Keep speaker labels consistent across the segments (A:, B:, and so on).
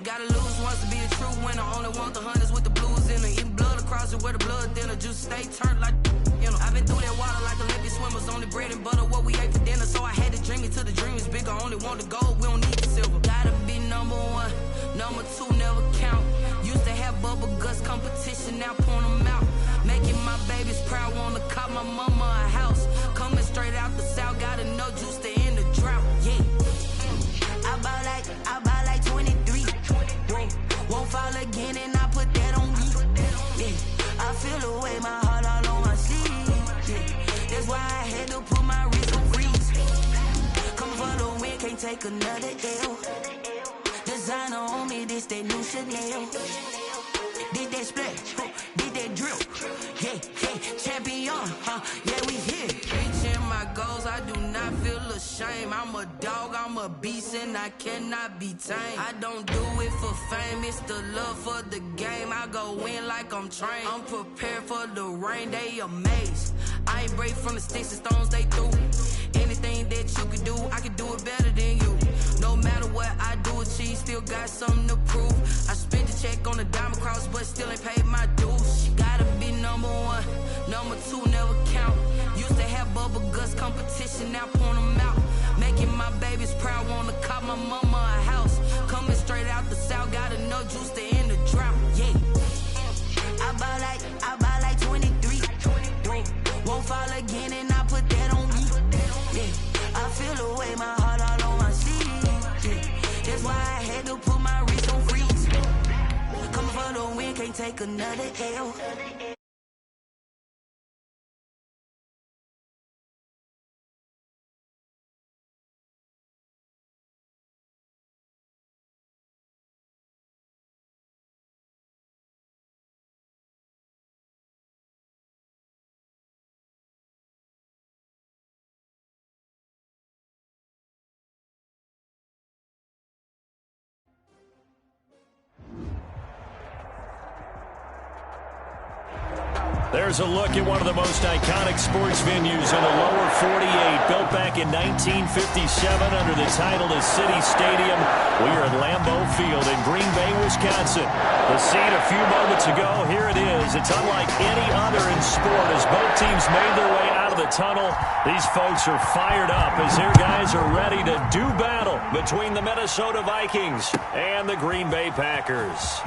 A: Gotta lose once to be a true winner. Only want the hunters with the blues in her. Eating blood across it where the blood thinner. Just stay turned like, you know. I've been through that water like Olympic swimmers. Only bread and butter what we ate for dinner. So I had to dream it till the dream is bigger. Only want the gold, we don't need the silver. Gotta be number one, number two never count. Used to have bubble guts competition, now point them out. Making my babies proud, wanna cop my mama a house. Coming straight out the south, got enough juice to end the drought. Yeah. I buy like 23. Whoa. Won't fall again and I put that on me. Yeah. I feel the way, my heart all on my sleeve. Yeah. That's why I had to put my wrist on freeze. Coming for the win, can't take another L. Designer on me, this that new Chanel. Did that splash, did that drip. Yeah, yeah, champion, yeah, we here. Reaching my goals, I do not feel ashamed. I'm a dog, I'm a beast, and I cannot be tamed. I don't do it for fame, it's the love for the game. I go in like I'm trained. I'm prepared for the rain, they amazed. I ain't break from the sticks and stones they threw. Anything that you can do, I can do it better than you. No matter what I do achieve, still got something to prove. I spent the check on the diamond cross, but still ain't paid my dues. Gotta be number one, number two never count. Used to have bubble guts competition, now point them out. Making my babies proud, wanna cop my mama a house. Coming straight out the south, got enough juice to end the drought. Yeah. I buy like 23. Whoa. Won't fall again and I put that on me. Yeah. I feel the way, my heart all on my sleeve. Yeah. That's why I had to put my wrist on freeze. Coming for the win, can't take another L.
B: There's a look at one of the most iconic sports venues in the lower 48, built back in 1957 under the title of City Stadium. We are at Lambeau Field in Green Bay, Wisconsin. The scene a few moments ago, here it is. It's unlike any other in sport as both teams made their way out of the tunnel. These folks are fired up as their guys are ready to do battle between the Minnesota Vikings and the Green Bay Packers.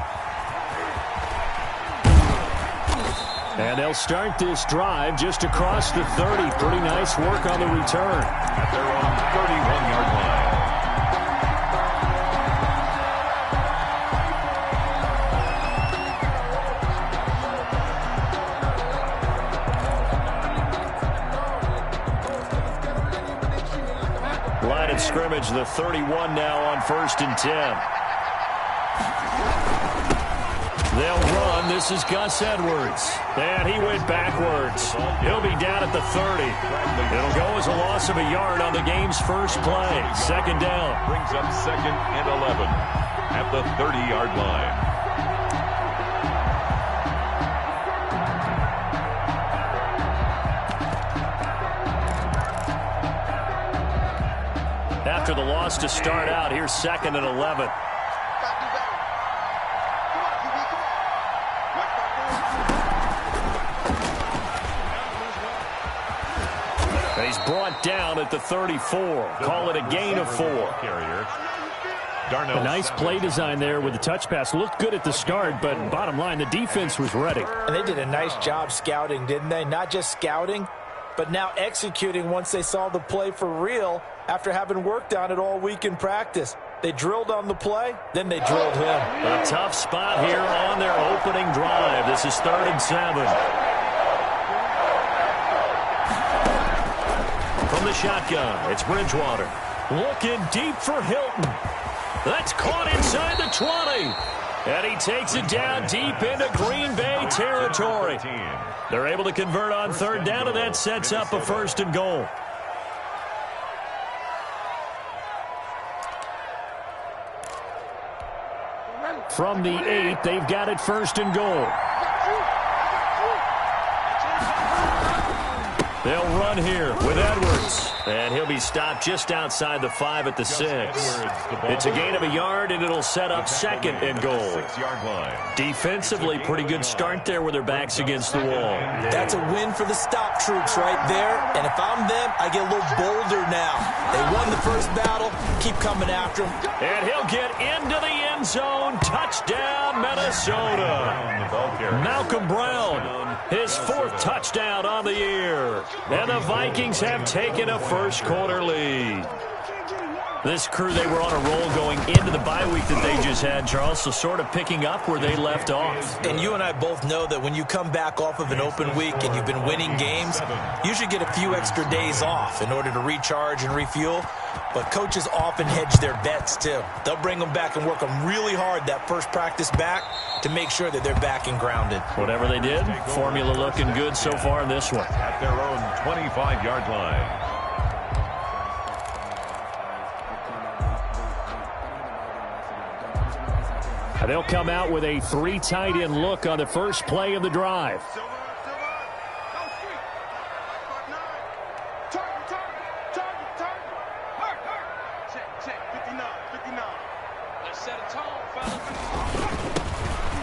B: And they'll start this drive just across the 30. Pretty nice work on the return.
C: At their own 31-yard line.
B: Line of scrimmage, the 31 now on 1st and 10. They'll run. This is Gus Edwards. And he went backwards. He'll be down at the 30. It'll go as a loss of a yard on the game's first play. Second down.
C: Brings up 2nd and 11 at the 30-yard line.
B: After the loss to start out, here's 2nd and 11. He's brought down at the 34. Call it a gain of 4.
D: A nice play design there with the touch pass. Looked good at the start, but bottom line, the defense was ready.
E: And they did a nice job scouting, didn't they? Not just scouting, but now executing once they saw the play for real after having worked on it all week in practice. They drilled on the play, then they drilled him.
B: A tough spot here on their opening drive. This is 3rd and 7. From the shotgun, it's Bridgewater. Looking deep for Hilton. That's caught inside the 20. And he takes it down deep into Green Bay territory. They're able to convert on 3rd down, and that sets up a 1st and goal.
D: From the 8, they've got it 1st and goal.
B: They'll run here with Edwards. And he'll be stopped just outside the 5 at the 6. It's a gain of a yard, and it'll set up 2nd and goal.
C: 6-yard line.
B: Defensively, pretty good start there with their backs against the wall.
E: That's a win for the stop troops right there. And if I'm them, I get a little bolder now. They won the first battle. Keep coming after them.
B: And he'll get into the end zone. Touchdown, Minnesota. Malcolm Brown, his 4th touchdown on the year. And the Vikings have taken a first-quarter lead. This crew, they were on a roll going into the bye week that they just had, Charles, so sort of picking up where they left off.
E: And you and I both know that when you come back off of an open week and you've been winning games, you should get a few extra days off in order to recharge and refuel. But coaches often hedge their bets, too. They'll bring them back and work them really hard that first practice back to make sure that they're back and grounded.
B: Whatever they did, formula looking good so far in this one.
C: At their own 25-yard line.
D: They'll come out with a 3 tight end look on the first play of the drive.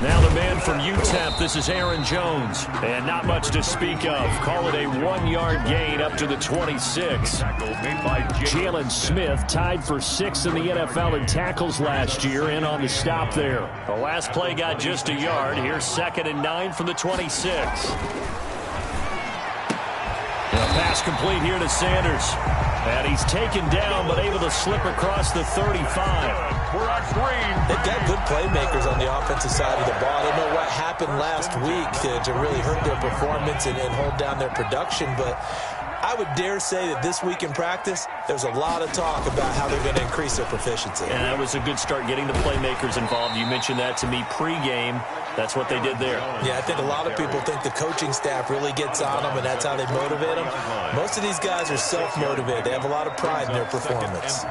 B: Now the man from UTEP, this is Aaron Jones. And not much to speak of. Call it a 1-yard gain up to the 26. Jalen Smith tied for 6th in the NFL in tackles last year, in on the stop there. The last play got just a yard. Here's 2nd and 9 from the 26. A pass complete here to Sanders. And he's taken down, but able to slip across the 35.
E: They've got good playmakers on the offensive side of the ball. I don't know what happened last week to really hurt their performance and hold down their production, but I would dare say that this week in practice, there's a lot of talk about how they're going to increase their proficiency.
B: And that was a good start, getting the playmakers involved. You mentioned that to me pregame. That's what they did there.
E: Yeah, I think a lot of people think the coaching staff really gets on them, and that's how they motivate them. Most of these guys are self-motivated. They have a lot of pride in their performance.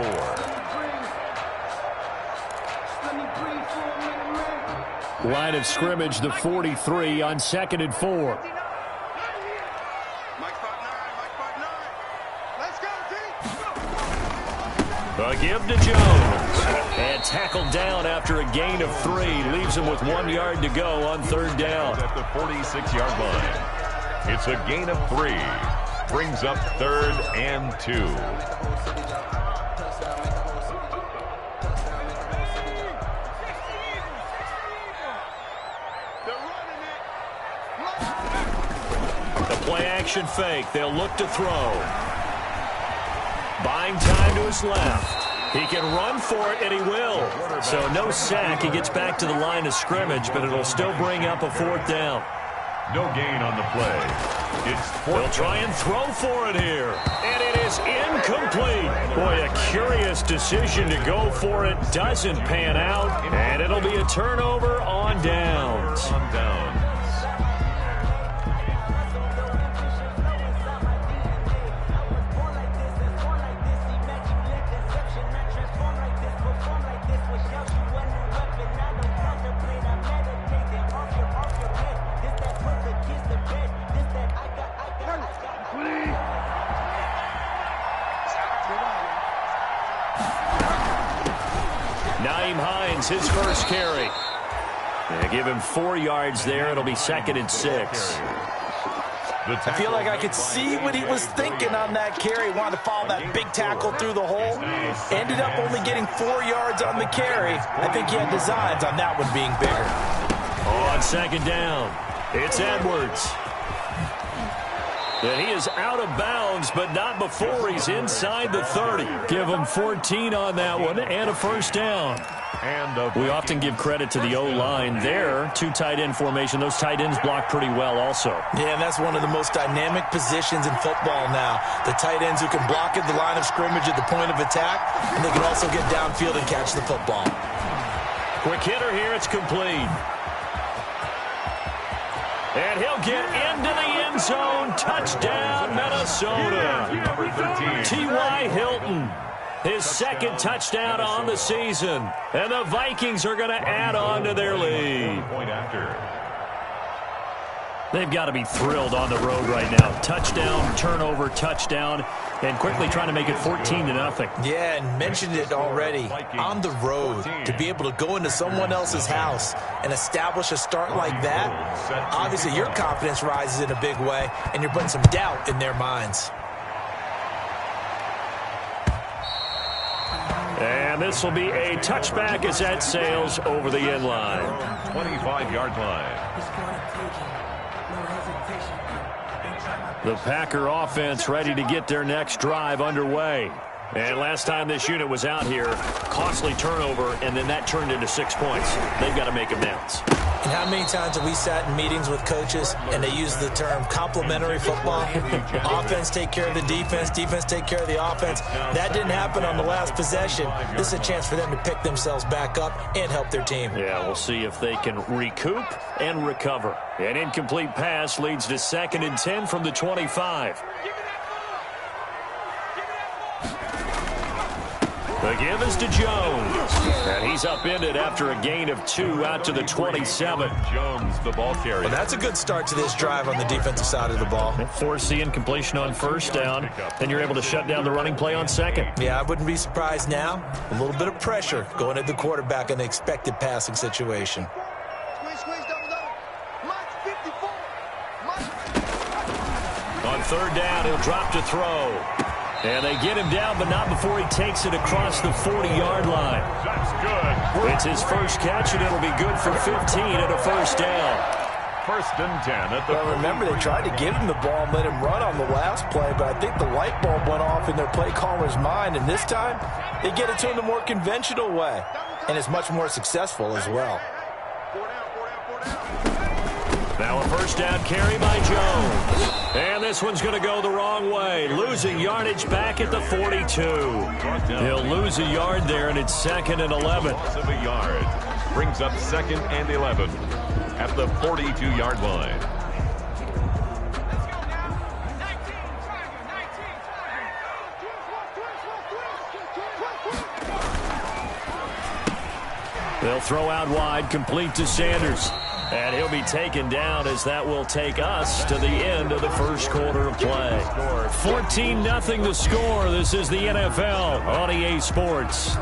D: Line of scrimmage, the 43 on 2nd and 4.
B: A give to Jones. And tackled down after a gain of 3. Leaves him with 1 yard to go on 3rd down.
C: At the 46-yard line. It's a gain of 3. Brings up 3rd and 2.
B: Play-action fake. They'll look to throw. Buying time to his left. He can run for it, and he will. So no sack. He gets back to the line of scrimmage, but it'll still bring up a 4th down.
C: No gain on the play. It's 4th.
B: They'll try and throw for it here. And it is incomplete. Boy, a curious decision to go for it. Doesn't pan out. And it'll be a turnover on downs. His first carry. They give him 4 yards there. It'll be 2nd and 6.
E: I feel like I could see what he was thinking on that carry. Wanted to follow that big tackle through the hole. Ended up only getting 4 yards on the carry. I think he had designs on that one being bigger.
B: On 2nd down, it's Edwards. And he is out of bounds, but not before he's inside the 30. Give him 14 on that one and a first down. We often give credit to the O-line there. 2 tight end formation. Those tight ends block pretty well also.
E: Yeah, and that's one of the most dynamic positions in football now. The tight ends who can block at the line of scrimmage at the point of attack, and they can also get downfield and catch the football.
B: Quick hitter here. It's complete. And he'll get into the end zone. Touchdown, Minnesota. T.Y. Hilton. His 2nd touchdown on the season. And the Vikings are going to add on to their lead.
D: They've got to be thrilled on the road right now. Touchdown, turnover, touchdown, and quickly trying to make it 14-0.
E: Yeah, and mentioned it already. On the road, to be able to go into someone else's house and establish a start like that, obviously your confidence rises in a big way, and you're putting some doubt in their minds.
D: And this will be a touchback as that sails over the end line.
C: 25-yard line.
D: The Packer offense ready to get their next drive underway. And last time this unit was out here, costly turnover, and then that turned into 6 points. They've got to make amends.
E: And how many times have we sat in meetings with coaches and they use the term complementary football? Offense take care of the defense, defense take care of the offense. That didn't happen on the last possession. This is a chance for them to pick themselves back up and help their team.
D: Yeah, we'll see if they can recoup and recover. An incomplete pass leads to 2nd and 10 from the 25. The give is to Jones. And he's upended after a gain of 2 out to the 27.
C: Jones, the ball carrier.
E: Well, that's a good start to this drive on the defensive side of the ball.
D: Force the incompletion on first down, and you're able to shut down the running play on second.
E: Yeah, I wouldn't be surprised now. A little bit of pressure going at the quarterback in the expected passing situation.
D: On 3rd down, he'll drop to throw. And they get him down, but not before he takes it across the 40-yard line.
C: That's good.
D: It's his first catch, and it'll be good for 15 and a first down.
C: 1st and 10 at the.
E: Well, remember, they tried to give him the ball and let him run on the last play, but I think the light bulb went off in their play caller's mind, and this time they get it to him the more conventional way, and it's much more successful as well.
D: Now a first down carry by Jones. And this one's going to go the wrong way. Losing yardage back at the 42. He'll lose a yard there, and it's 2nd and 11.
C: Loss of a yard. Brings up 2nd and 11 at the 42-yard line.
D: They'll throw out wide, complete to Sanders. And he'll be taken down as that will take us to the end of the first quarter of play. 14-0 the score. This is the NFL on EA Sports.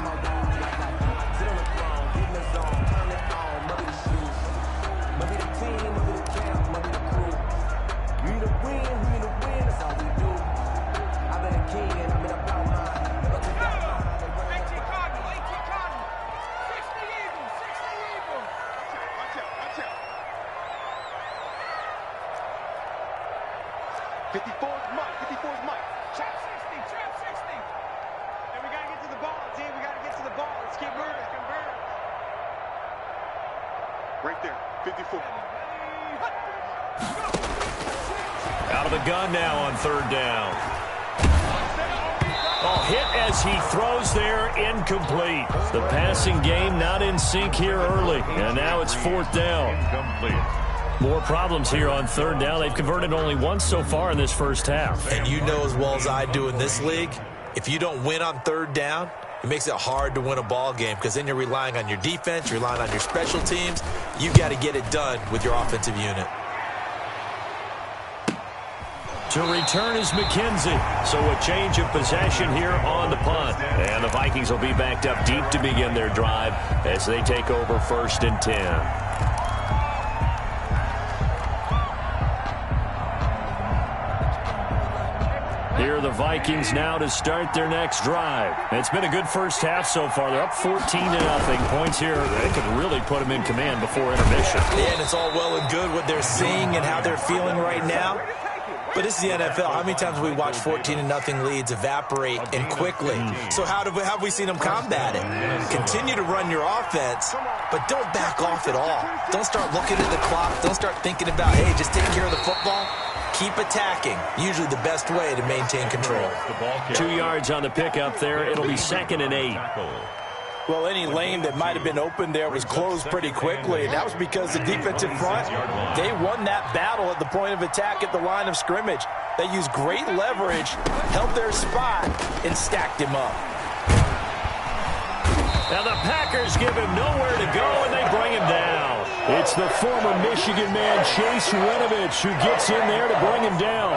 D: Out of the gun now on 3rd down. Oh, hit as he throws there, incomplete. The passing game not in sync here early, and now it's 4th down.
C: Incomplete.
D: More problems here on 3rd down. They've converted only once so far in this first half.
E: And you know as well as I do in this league, if you don't win on 3rd down, it makes it hard to win a ball game because then you're relying on your defense, you're relying on your special teams. You've got to get it done with your offensive unit.
D: To return is McKenzie. So a change of possession here on the punt. And the Vikings will be backed up deep to begin their drive as they take over 1st and 10. Here are the Vikings now to start their next drive. It's been a good first half so far. They're up 14-0. Points here, they could really put them in command before intermission.
E: Yeah, and it's all well and good what they're seeing and how they're feeling right now. But this is the NFL. How many times have we watched 14-0 leads evaporate and quickly? So how have we seen them combat it? Continue to run your offense, but don't back off at all. Don't start looking at the clock. Don't start thinking about, hey, just take care of the football. Keep attacking. Usually the best way to maintain control.
D: 2 yards on the pickup there. It'll be 2nd and 8.
E: Well, any lane that might have been open there was closed pretty quickly, and that was because the defensive front, they won that battle at the point of attack at the line of scrimmage. They used great leverage, held their spot, and stacked him up.
D: Now the Packers give him nowhere to go, and they bring him down. It's the former Michigan man, Chase Winovich, who gets in there to bring him down.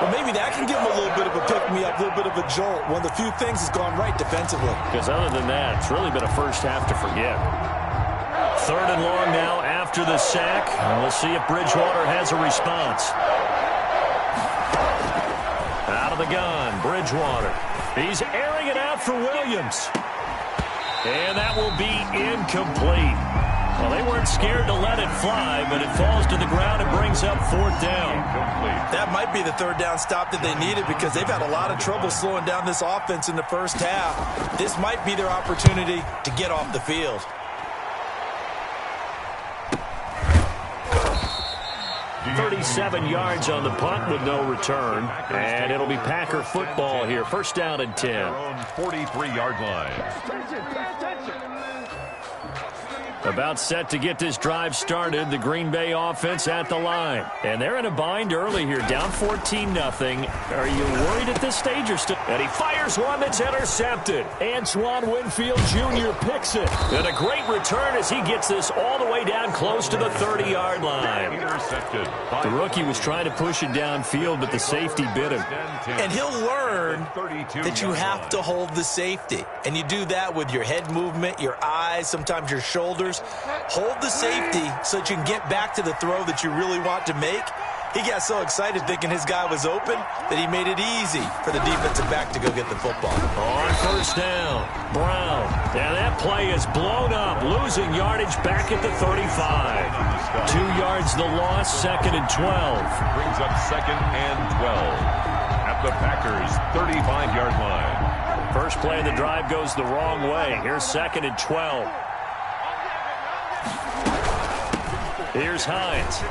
E: Well, maybe that can give him a little bit of a pick-me-up, a little bit of a jolt. One of the few things has gone right defensively.
D: Because other than that, it's really been a first half to forget. 3rd and long now after the sack. And we'll see if Bridgewater has a response. Out of the gun, Bridgewater. He's airing it out for Williams. And that will be incomplete. Well, they weren't scared to let it fly, but it falls to the ground and brings up 4th down.
E: That might be the 3rd down stop that they needed because they've had a lot of trouble slowing down this offense in the first half. This might be their opportunity to get off the field.
D: .37 yards on the punt with no return. And it'll be Packer football here. 1st down and 10.
C: 43-yard line.
D: About set to get this drive started. The Green Bay offense at the line. And they're in a bind early here, down 14-0. Are you worried at this stage or still? And he fires one that's intercepted. Antoine Winfield Jr. picks it. And a great return as he gets this all the way down close to the 30-yard line.
C: Intercepted.
D: The rookie was trying to push it downfield, but the safety bit him.
E: And he'll learn that you have to hold the safety. And you do that with your head movement, your eyes, sometimes your shoulders. Hold the safety so that you can get back to the throw that you really want to make. He got so excited thinking his guy was open that he made it easy for the defensive back to go get the football.
D: On 1st down, Brown. And that play is blown up, losing yardage back at the 35. 2 yards the loss, 2nd and 12.
C: Brings up 2nd and 12 at the Packers' 35-yard line.
D: First play of the drive goes the wrong way. Here's 2nd and 12. Here's Hines.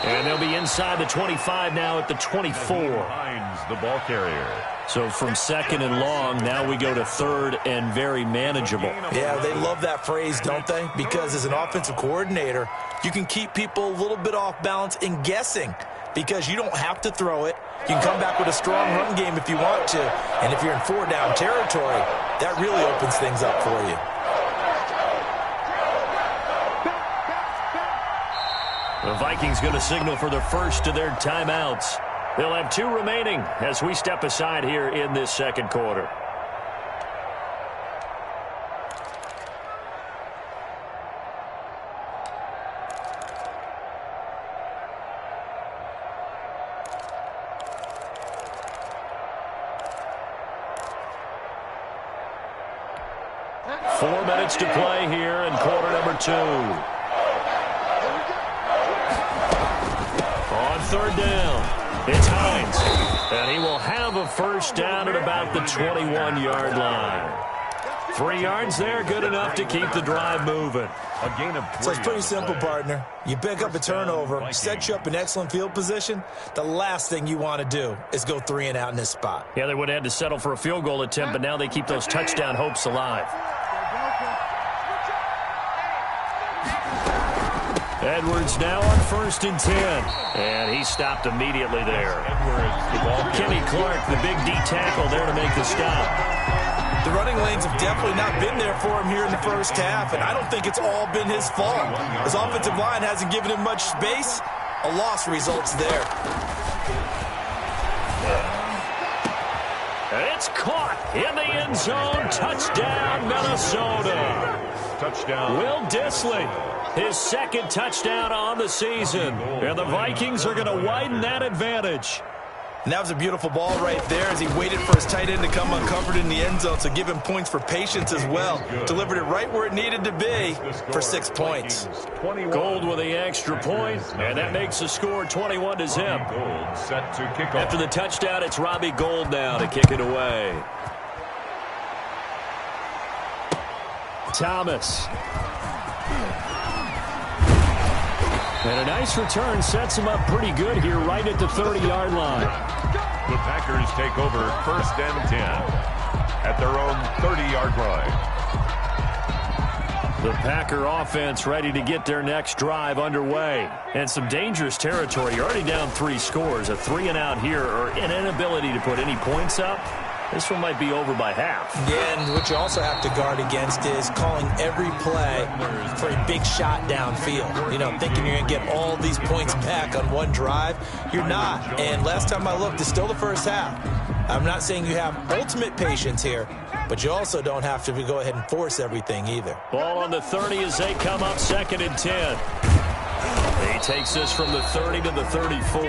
D: And they'll be inside the 25 now at the 24.
C: Hines, the ball carrier.
D: So from 2nd and long, now we go to 3rd and very manageable.
E: Yeah, they love that phrase, don't they? Because as an offensive coordinator, you can keep people a little bit off balance and guessing because you don't have to throw it. You can come back with a strong run game if you want to. And if you're in 4-down territory, that really opens things up for you.
D: The Vikings going to signal for the first of their timeouts. They'll have 2 remaining as we step aside here in this 2nd quarter. Four minutes to play here in quarter number 2. On 3rd down, it's Hines. And he will have a 1st down at about the 21-yard line. 3 yards there, good enough to keep the drive moving.
C: A gain of 3.
E: So it's pretty simple, partner. You pick up a turnover, set you up in excellent field position. The last thing you want to do is go 3 and out in this spot.
D: Yeah, they would have had to settle for a field goal attempt, but now they keep those touchdown hopes alive. Edwards now on 1st and 10. And he stopped immediately there. Kenny Clark, the big D tackle there to make the stop.
E: The running lanes have definitely not been there for him here in the first half, and I don't think it's all been his fault. His offensive line hasn't given him much space. A loss results there.
D: And it's caught in the end zone. Touchdown, Minnesota.
C: Touchdown.
D: Will Dissly, his 2nd touchdown on the season. And the Vikings are going to widen that advantage.
E: And that was a beautiful ball right there as he waited for his tight end to come uncovered in the end zone, so give him points for patience as well. Delivered it right where it needed to be for 6 points.
D: Gold with the extra point, and that makes the score 21-zip.
C: Set to kick off.
D: After the touchdown, it's Robbie Gould now to kick it away. Thomas. And a nice return sets him up pretty good here right at the 30-yard line.
C: The Packers take over 1st and 10 at their own 30-yard line.
D: The Packer offense ready to get their next drive underway. And some dangerous territory. You're already down 3 scores. A 3 and out here or an inability to put any points up. This one might be over by half.
E: Yeah, and what you also have to guard against is calling every play for a big shot downfield. You know, thinking you're going to get all these points back on one drive. You're not. And last time I looked, it's still the first half. I'm not saying you have ultimate patience here, but you also don't have to go ahead and force everything either.
D: Ball on the 30 as they come up 2nd and 10. He takes this from the 30 to the 34.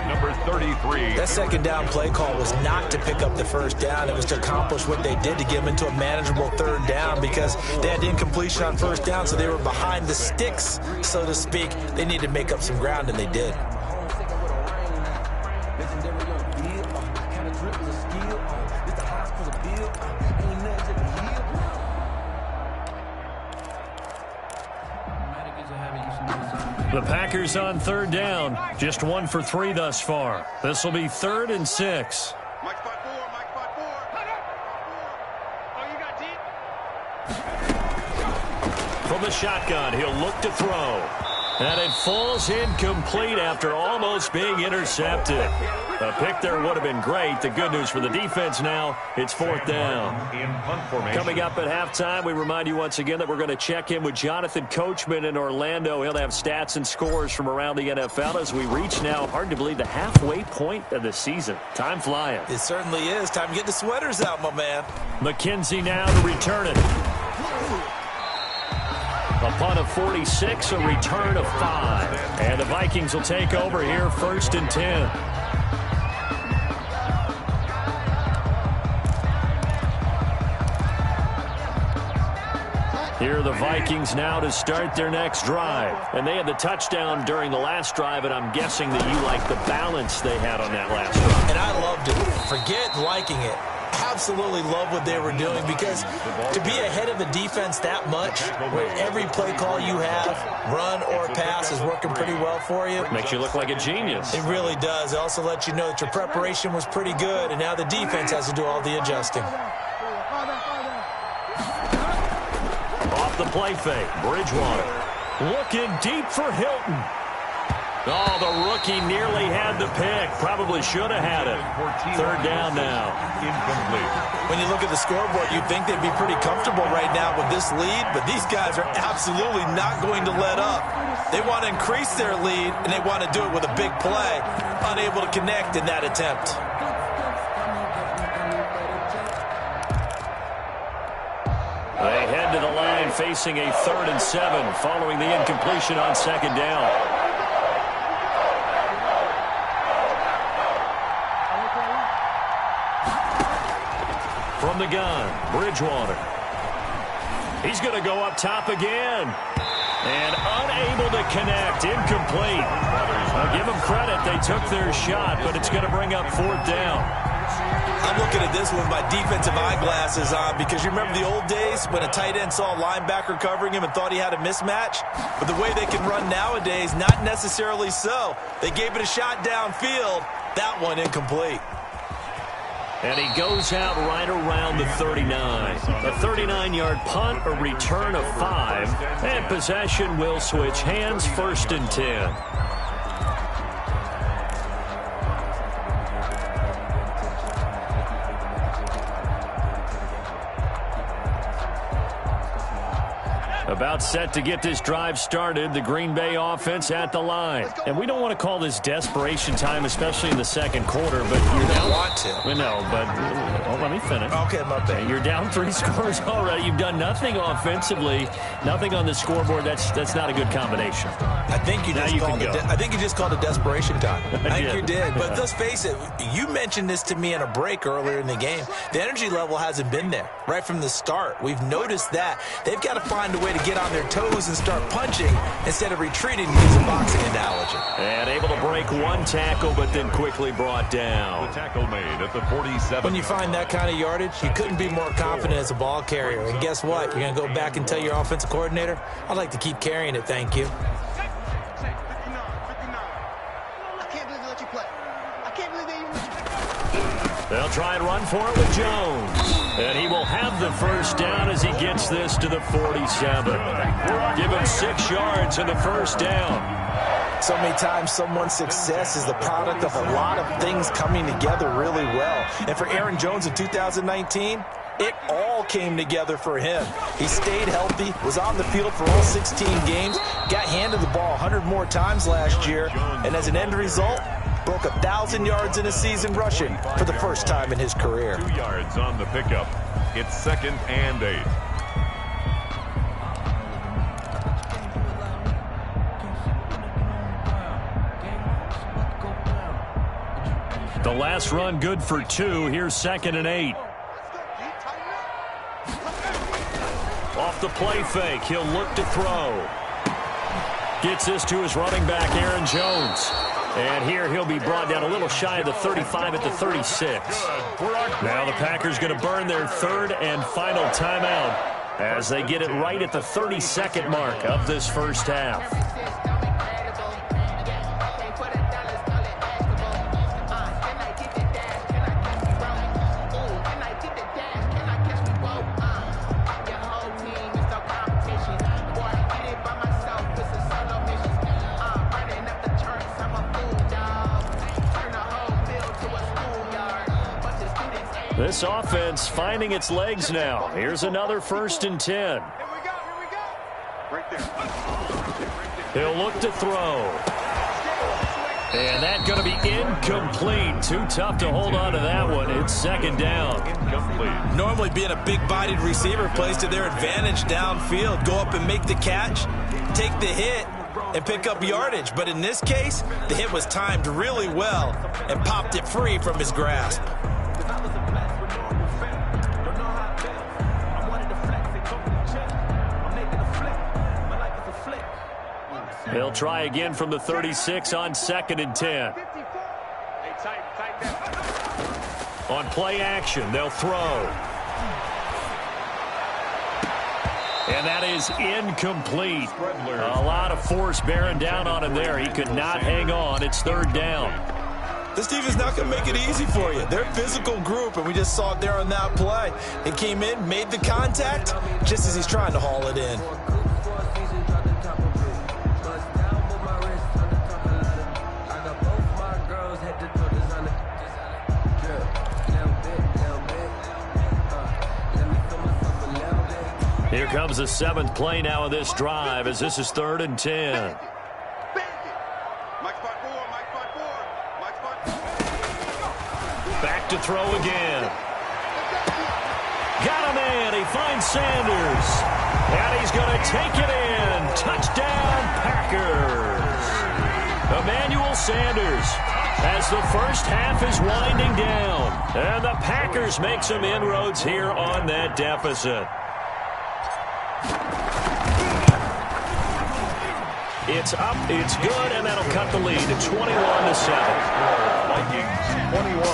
C: Number 33.
E: That second down play call was not to pick up the first down. It was to accomplish what they did to get them into a manageable 3rd down because they had incompletion on 1st down, so they were behind the sticks, so to speak. They needed to make up some ground, and they did.
D: The Packers on 3rd down. Just 1 for 3 thus far. This will be 3rd and 6. From the shotgun, he'll look to throw. And it falls incomplete after almost being intercepted. A pick there would have been great. The good news for the defense now, it's 4th down. Coming up at halftime, we remind you once again that we're going to check in with Jonathan Coachman in Orlando. He'll have stats and scores from around the NFL as we reach now, hard to believe, the halfway point of the season. Time flying.
E: It certainly is. Time to get the sweaters out, my man.
D: McKenzie now to return it. Upon a 46, a return of 5. And the Vikings will take over here 1st and 10. Here are the Vikings now to start their next drive. And they had the touchdown during the last drive, and I'm guessing that you like the balance they had on that last drive.
E: And I loved it. Forget liking it. Absolutely love what they were doing because to be ahead of the defense that much, where every play call you have, run or pass, is working pretty well for you.
D: Makes you look like a genius.
E: It really does. It also lets you know that your preparation was pretty good, and now the defense has to do all the adjusting.
D: Off the play fake, Bridgewater. Looking deep for Hilton. Oh, the rookie nearly had the pick. Probably should have had it. 3rd down now.
C: Incomplete.
E: When you look at the scoreboard, you'd think they'd be pretty comfortable right now with this lead, but these guys are absolutely not going to let up. They want to increase their lead, and they want to do it with a big play. Unable to connect in that attempt.
D: They head to the line facing a 3rd and 7 following the incompletion on 2nd down. From the gun, Bridgewater. He's going to go up top again. And unable to connect. Incomplete. I'll give them credit. They took their shot, but it's going to bring up 4th down.
E: I'm looking at this with my defensive eyeglasses on because you remember the old days when a tight end saw a linebacker covering him and thought he had a mismatch? But the way they can run nowadays, not necessarily so. They gave it a shot downfield. That one incomplete.
D: And he goes out right around the 39. A 39-yard punt, a return of 5. And possession will switch hands, 1st and 10. About set to get this drive started. The Green Bay offense at the line. And we don't want to call this desperation time, especially in the 2nd quarter, but you're down.
E: Want to.
D: No, but let me finish.
E: Okay, my bad.
D: You're down 3 scores already. You've done nothing offensively, nothing on the scoreboard. That's not a good combination.
E: I think you just called it desperation time. I think you did. But let's face it, you mentioned this to me in a break earlier in the game. The energy level hasn't been there right from the start. We've noticed that. They've got to find a way to get on their toes and start punching instead of retreating, to use a boxing analogy.
D: And able to break 1 tackle, but then quickly brought down.
C: The tackle made at the 47.
E: When you find that kind of yardage, you couldn't be more confident as a ball carrier. And guess what? You're going to go back and tell your offensive coordinator, I'd like to keep carrying it, thank you.
D: They'll try and run for it with Jones. And he will have the first down as he gets this to the 47. Give him 6 yards in the first down.
E: So many times someone's success is the product of a lot of things coming together really well. And for Aaron Jones in 2019, it all came together for him. He stayed healthy, was on the field for all 16 games, got handed the ball 100 more times last year, and as an end result, broke 1,000 yards in a season rushing for the first time in his career.
C: 2 yards on the pickup. It's 2nd and 8.
B: The last run good for 2. Here's 2nd and 8. Off the play fake, he'll look to throw. Gets this to his running back, Aaron Jones. And here he'll be brought down a little shy of the 35 at the 36. Now the Packers going to burn their 3rd and final timeout as they get it right at the 32nd mark of this first half. This offense finding its legs now. Here's another 1st and 10. He'll look to throw. And that's going to be incomplete. Too tough to hold on to that one. It's 2nd down.
C: Incomplete.
E: Normally being a big-bodied receiver plays to their advantage downfield. Go up and make the catch, take the hit, and pick up yardage. But in this case, the hit was timed really well and popped it free from his grasp.
B: He'll try again from the 36 on 2nd and 10. On play action, they'll throw. And that is incomplete. A lot of force bearing down on him there. He could not hang on. It's 3rd down.
E: This defense is not going to make it easy for you. They're a physical group, and we just saw it there on that play. It came in, made the contact, just as he's trying to haul it in.
B: Here comes the 7th play now of this drive as this is 3rd and 10. Back to throw again. Got him in. He finds Sanders. And he's going to take it in. Touchdown, Packers. Emmanuel Sanders as the first half is winding down. And the Packers make some inroads here on that deficit. It's up, it's good, and that'll cut the lead to 21-7.
C: Vikings 21,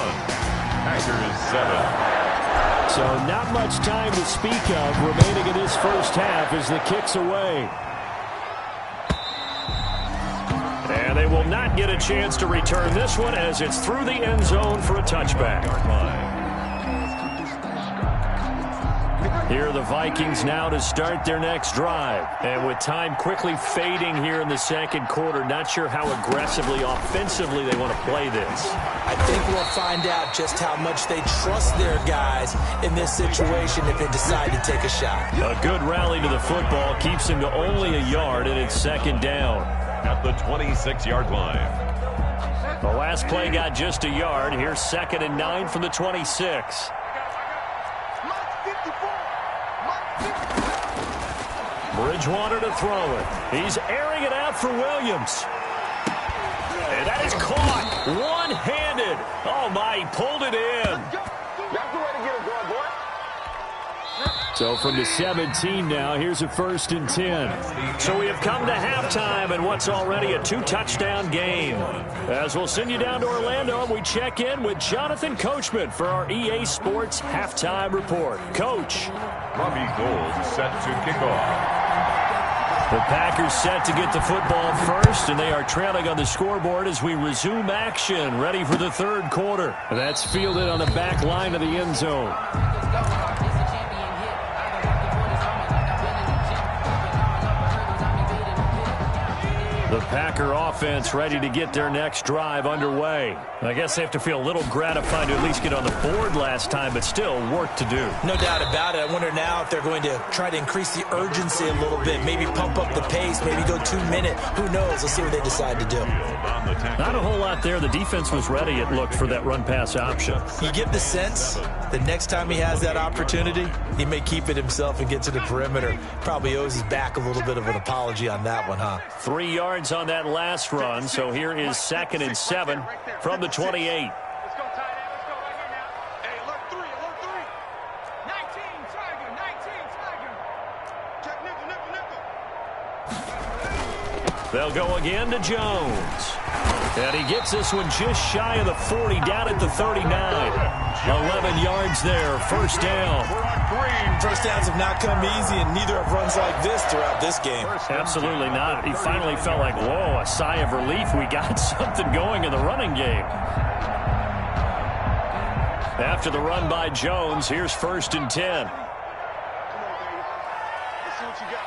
C: Packers 7.
B: So not much time to speak of remaining in this first half as the kick's away. And they will not get a chance to return this one as it's through the end zone for a touchback. Here are the Vikings now to start their next drive. And with time quickly fading here in the 2nd quarter, not sure how aggressively, offensively they want to play this.
E: I think we'll find out just how much they trust their guys in this situation if they decide to take a shot.
B: A good rally to the football keeps him to only a yard, and it's 2nd down.
C: At the 26-yard line.
B: The last play got just a yard. Here's 2nd and 9 from the 26. Bridgewater to throw it. He's airing it out for Williams. And that is caught one-handed. Oh, my, he pulled it in.
F: That's the way to get it going, boy.
B: So from the 17 now, here's a 1st and 10. So we have come to halftime in what's already a 2-touchdown game. As we'll send you down to Orlando, and we check in with Jonathan Coachman for our EA Sports Halftime Report. Coach.
C: Robbie Gould set to kick off.
B: The Packers set to get the football first, and they are trailing on the scoreboard as we resume action, ready for the 3rd quarter. That's fielded on the back line of the end zone.
D: The Packer offense ready to get their next drive underway. I guess they have to feel a little gratified to at least get on the board last time, but still work to do.
E: No doubt about it. I wonder now if they're going to try to increase the urgency a little bit, maybe pump up the pace, maybe go 2 minute. Who knows? Let's see what they decide to do.
D: Not a whole lot there. The defense was ready, it looked, for that run-pass option.
E: You get the sense that next time he has that opportunity, he may keep it himself and get to the perimeter. Probably owes his back a little bit of an apology on that one, huh?
D: 3 yards on that last run, so here is 2nd and 7 from the 28.
F: Let's go, tight end. Let's go right here now. Hey, alert 3, alert 3. 19, Tiger, 19, Tiger. Check nickel.
D: They'll go again to Jones. And he gets this one just shy of the 40, down at the 39. 11 yards there, first down.
E: First downs have not come easy, and neither have runs like this throughout this game.
D: Absolutely not. He finally felt like, whoa, a sigh of relief. We got something going in the running game. After the run by Jones, here's 1st and 10.
F: Come on, baby. Let's see what you got.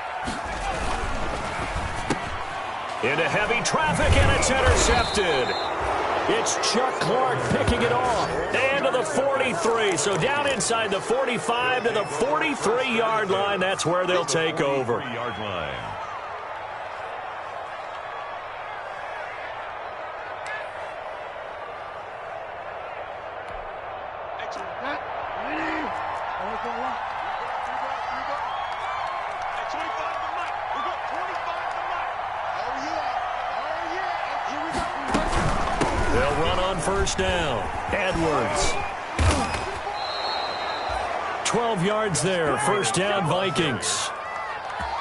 D: Into heavy traffic, and it's intercepted. It's Chuck Clark picking it off. And to the 43. So down inside the 45 to the 43-yard line. That's where they'll take over.
C: 43-yard line.
D: They'll run on first down. Edwards. 12 yards there. First down, Vikings.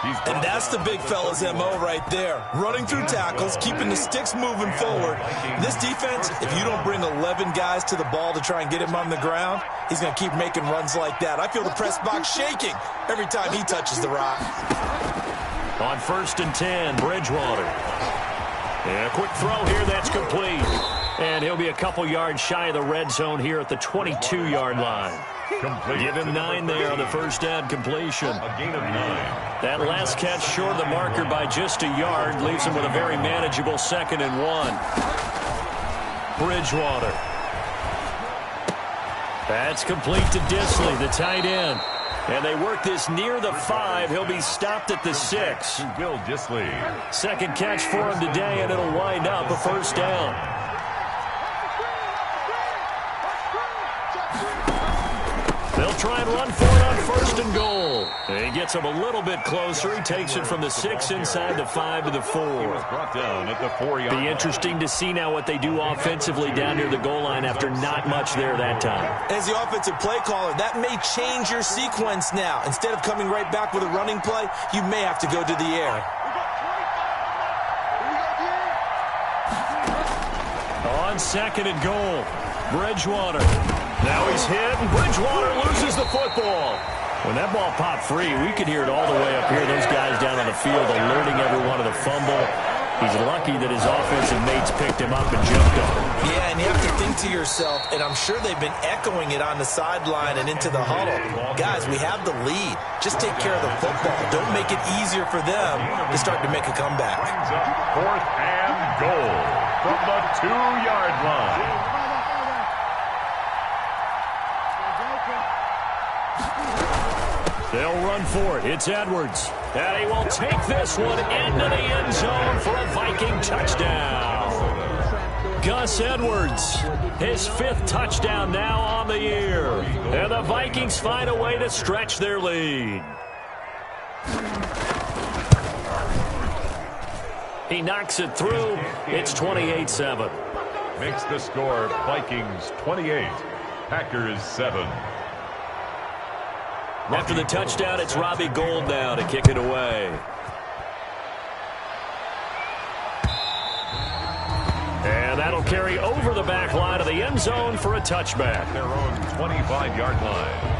E: And that's the big fella's MO right there. Running through tackles, keeping the sticks moving forward. This defense, if you don't bring 11 guys to the ball to try and get him on the ground, he's going to keep making runs like that. I feel the press box shaking every time he touches the rock.
D: On 1st and 10, Bridgewater. And a quick throw here, that's complete. And he'll be a couple yards shy of the red zone here at the 22-yard line.
C: Complete.
D: Give him 9 there on the first down completion.
C: A gain of 9.
D: That last catch short of the marker by just a yard leaves him with a very manageable 2nd and 1. Bridgewater. That's complete to Disley, the tight end. And they work this near the 5. He'll be stopped at the 6.
C: Will Disley.
D: Second catch for him today, and it'll wind up a first down. They'll try and run for it on 1st and goal. He gets him a little bit closer. He takes it from the 6 inside the 5 to the 4.
C: Brought down at the 4-yard line.
D: Be interesting to see now what they do offensively down near the goal line after not much there that time.
E: As the offensive play caller, that may change your sequence now. Instead of coming right back with a running play, you may have to go to the air.
D: On 2nd and goal, Bridgewater. Now he's hit, and Bridgewater loses the football. When that ball popped free, we could hear it all the way up here. Those guys down on the field alerting everyone of the fumble. He's lucky that his offensive mates picked him up and jumped on him.
E: Yeah, and you have to think to yourself, and I'm sure they've been echoing it on the sideline and into the huddle. Guys, we have the lead. Just take care of the football. Don't make it easier for them to start to make a comeback.
C: 4th and goal from the 2-yard line.
D: They'll run for it. It's Edwards. And he will take this one into the end zone for a Viking touchdown. Gus Edwards, his 5th touchdown now on the year. And the Vikings find a way to stretch their lead. He knocks it through. It's 28-7.
C: Makes the score Vikings 28, Packers 7.
D: After the touchdown, it's Robbie Gould now to kick it away. And that'll carry over the back line of the end zone for a touchback.
C: Their own 25-yard line.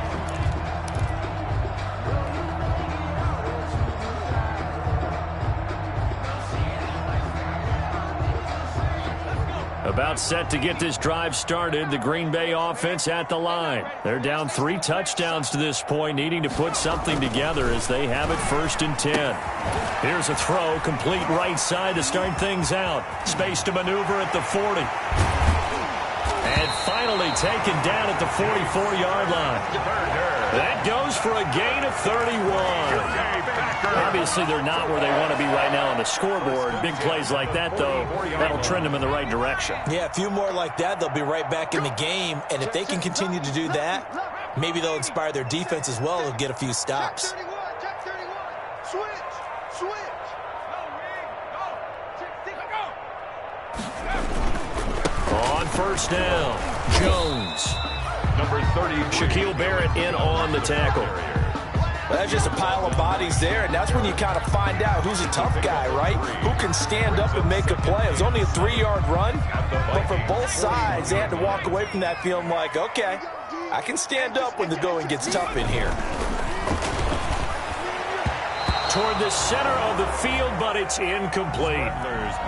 D: About set to get this drive started. The Green Bay offense at the line. They're down 3 touchdowns to this point, needing to put something together as they have it 1st and 10. Here's a throw, complete right side to start things out. Space to maneuver at the 40. And finally taken down at the 44-yard line. That goes for a gain of 31. Obviously, they're not where they want to be right now on the scoreboard. Big plays like that, though, that'll trend them in the right direction.
E: Yeah, a few more like that, they'll be right back in the game. And if they can continue to do that, maybe they'll inspire their defense as well. They'll get a few stops.
F: Check 31. Switch.
D: On 1st down, Jones.
C: Number 30,
D: Shaquille Barrett in on the tackle.
E: Well, that's just a pile of bodies there, and that's when you kind of find out who's a tough guy, right? Who can stand up and make a play. It was only a 3-yard run, but for both sides, they had to walk away from that feeling like, okay, I can stand up when the going gets tough in here.
D: Toward the center of the field, but it's incomplete.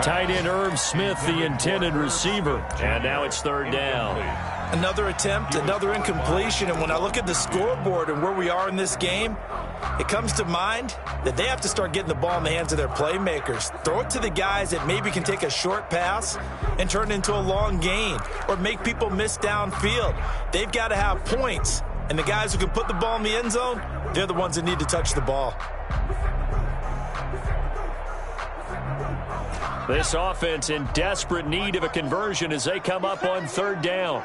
D: Tight end Irv Smith, the intended receiver, and now it's 3rd down.
E: Another attempt, another incompletion, and when I look at the scoreboard and where we are in this game, it comes to mind that they have to start getting the ball in the hands of their playmakers. Throw it to the guys that maybe can take a short pass and turn it into a long gain or make people miss downfield. They've got to have points, and the guys who can put the ball in the end zone, they're the ones that need to touch the ball.
D: This offense in desperate need of a conversion as they come up on 3rd down.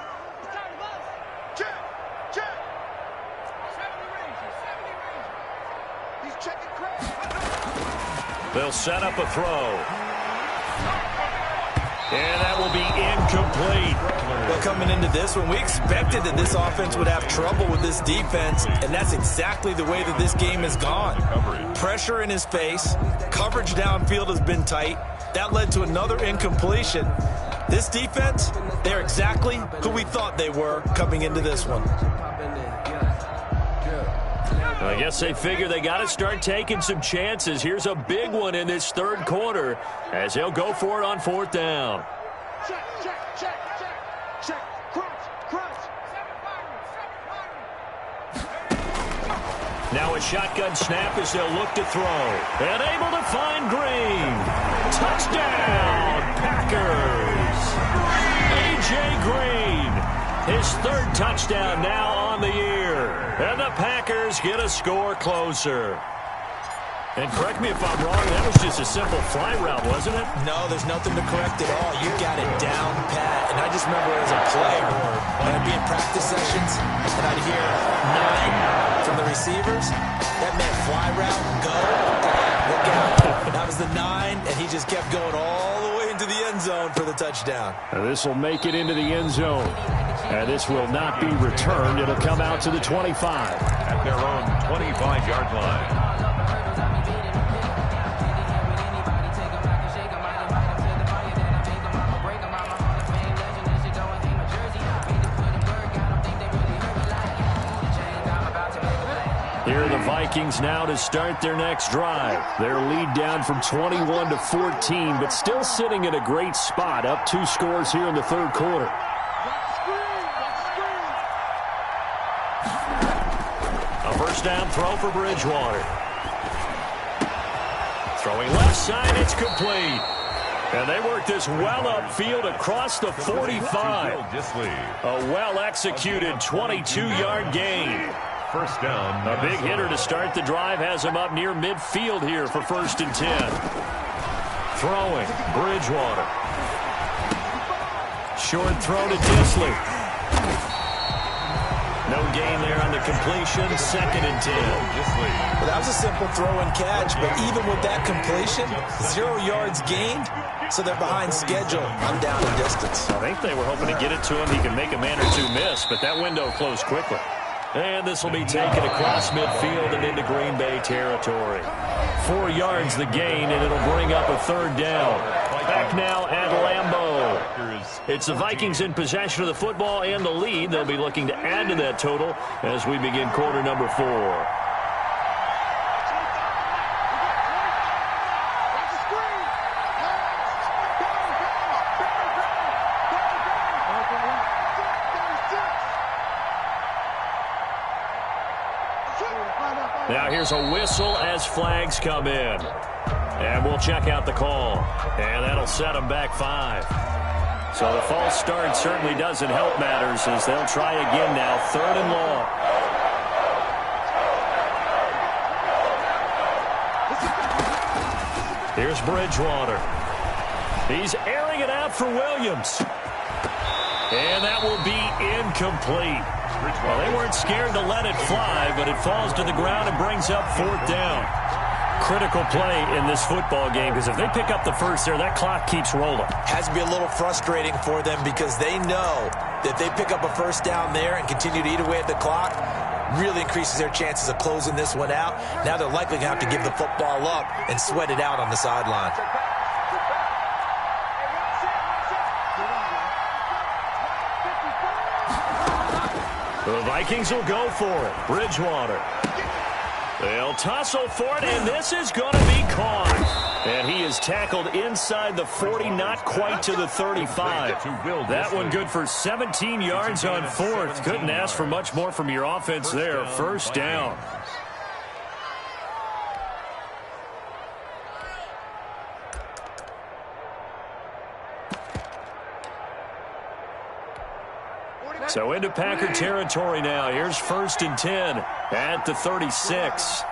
D: They'll set up a throw. And that will be incomplete.
E: Well, coming into this one, we expected that this offense would have trouble with this defense, and that's exactly the way that this game has gone. Pressure in his face. Coverage downfield has been tight. That led to another incompletion. This defense, they're exactly who we thought they were coming into this one.
D: I guess they figure they got to start taking some chances. Here's a big one in this 3rd quarter as they'll go for it on 4th down.
F: Check. Crunch.
D: Now a shotgun snap as they'll look to throw. And able to find Green. Touchdown, Packers. A.J. Green. His 3rd touchdown now on the year. And the Packers get a score closer. And correct me if I'm wrong, that was just a simple fly route, wasn't it?
E: No, there's nothing to correct at all. You got it down pat. And I just remember as a player, when I'd be in practice sessions, and I'd hear 9 from the receivers. That meant fly route, go, look out. That was the 9, and he just kept going all the way into the end zone for the touchdown.
D: This will make it into the end zone. And this will not be returned. It'll come out to the 25.
C: At their own 25-yard line.
D: Here are the Vikings now to start their next drive. Their lead down from 21 to 14, but still sitting in a great spot, up 2 scores here in the 3rd quarter. A 1st down throw for Bridgewater. Throwing left side, it's complete. And they work this well upfield across the 45. A well-executed 22-yard gain.
C: 1st down.
D: A big hitter to start the drive has him up near midfield here for 1st and 10. Throwing, Bridgewater. Short throw to Disley. No gain there on the completion. 2nd and 10.
E: Well, that was a simple throw and catch, but even with that completion, 0 yards gained, so they're behind schedule on down and distance.
D: I think they were hoping to get it to him. He could make a man or 2 miss, but that window closed quickly. And this will be taken across midfield and into Green Bay territory. 4 yards the gain, and it'll bring up a 3rd down. Back now at Lambeau. It's the Vikings in possession of the football and the lead. They'll be looking to add to that total as we begin quarter number 4. Now here's a whistle as flags come in. And we'll check out the call. And that'll set them back 5. So the false start certainly doesn't help matters as they'll try again now. 3rd and long. Here's Bridgewater. He's airing it out for Williams. And that will be incomplete. Well, they weren't scared to let it fly, but it falls to the ground and brings up 4th down. Critical play in this football game because if they pick up the first there, that clock keeps rolling.
E: Has to be a little frustrating for them because they know that they pick up a first down there and continue to eat away at the clock, really increases their chances of closing this one out. Now they're likely going to have to give the football up and sweat it out on the sideline.
D: The Vikings will go for it. Bridgewater. They'll tussle for it, and this is going to be caught. And he is tackled inside the 40, not quite to the 35. That one good for 17 yards on 4th. Couldn't ask for much more from your offense there. First down. So into Packer territory now. Here's 1st and 10 at the 36.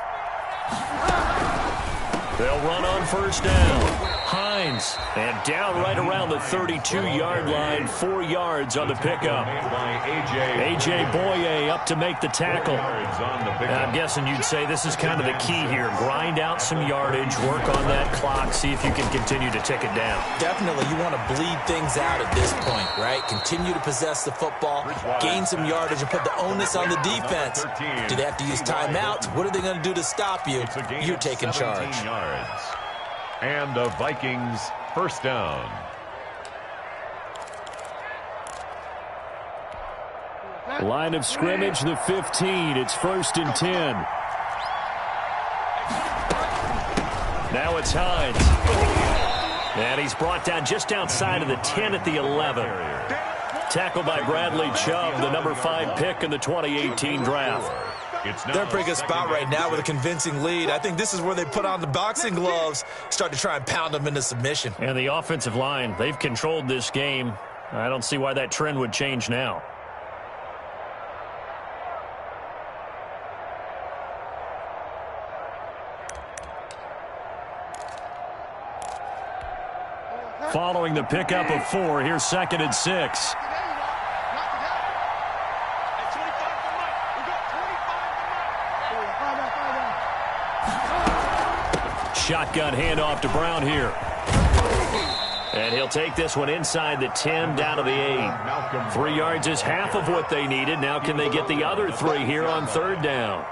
D: They'll run on first down. Hines, and down right around the 32-yard line, 4 yards on the pickup. A.J. Boye up to make the tackle. I'm guessing you'd say this is kind of the key here. Grind out some yardage, work on that clock, see if you can continue to tick it down.
E: Definitely, you want to bleed things out at this point, right? Continue to possess the football, gain some yardage, and put the onus on the defense. Do they have to use timeouts? What are they going to do to stop you? You're taking charge.
C: And the Vikings first down.
D: Line of scrimmage, the 15. It's 1st and 10. Now it's Hines. And he's brought down just outside of the 10 at the 11. Tackled by Bradley Chubb, the number 5 pick in the 2018 draft.
E: They're in a pretty good spot right now with a convincing lead. I think this is where they put on the boxing gloves, start to try and pound them into submission.
D: And the offensive line, they've controlled this game. I don't see why that trend would change now. Following the pickup of 4, here's 2nd and 6. Shotgun handoff to Brown here. And he'll take this one inside the 10, down to the 8. 3 yards is half of what they needed. Now can they get the other 3 here on 3rd down?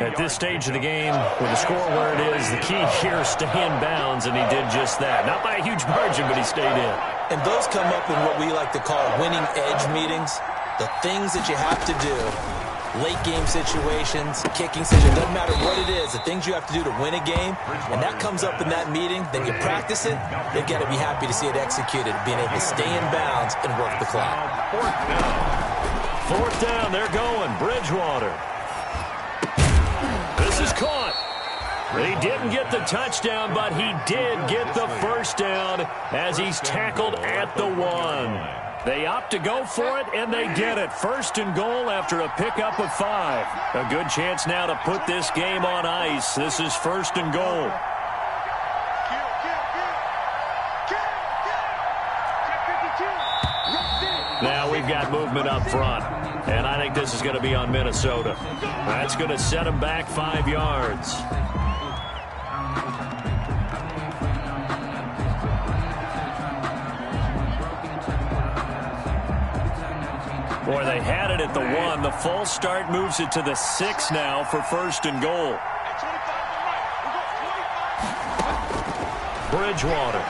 D: At this stage of the game, with the score where it is, the key here is stay in bounds, and he did just that. Not by a huge margin, but he stayed in.
E: And those come up in what we like to call winning edge meetings. The things that you have to do. Late game situations, kicking situations, doesn't matter what it is, the things you have to do to win a game, and that comes up in that meeting, then you practice it, they've got to be happy to see it executed, being able to stay in bounds and work the clock.
D: 4th down, they're going. Bridgewater. This is caught. He didn't get the touchdown, but he did get the first down as he's tackled at the 1. They opt to go for it, and they get it. 1st and goal after a pickup of 5. A good chance now to put this game on ice. This is 1st and goal. Now we've got movement up front, and I think this is going to be on Minnesota. That's going to set them back 5 yards. Boy, they had it at the 1. The false start moves it to the 6 now for 1st and goal. Bridgewater.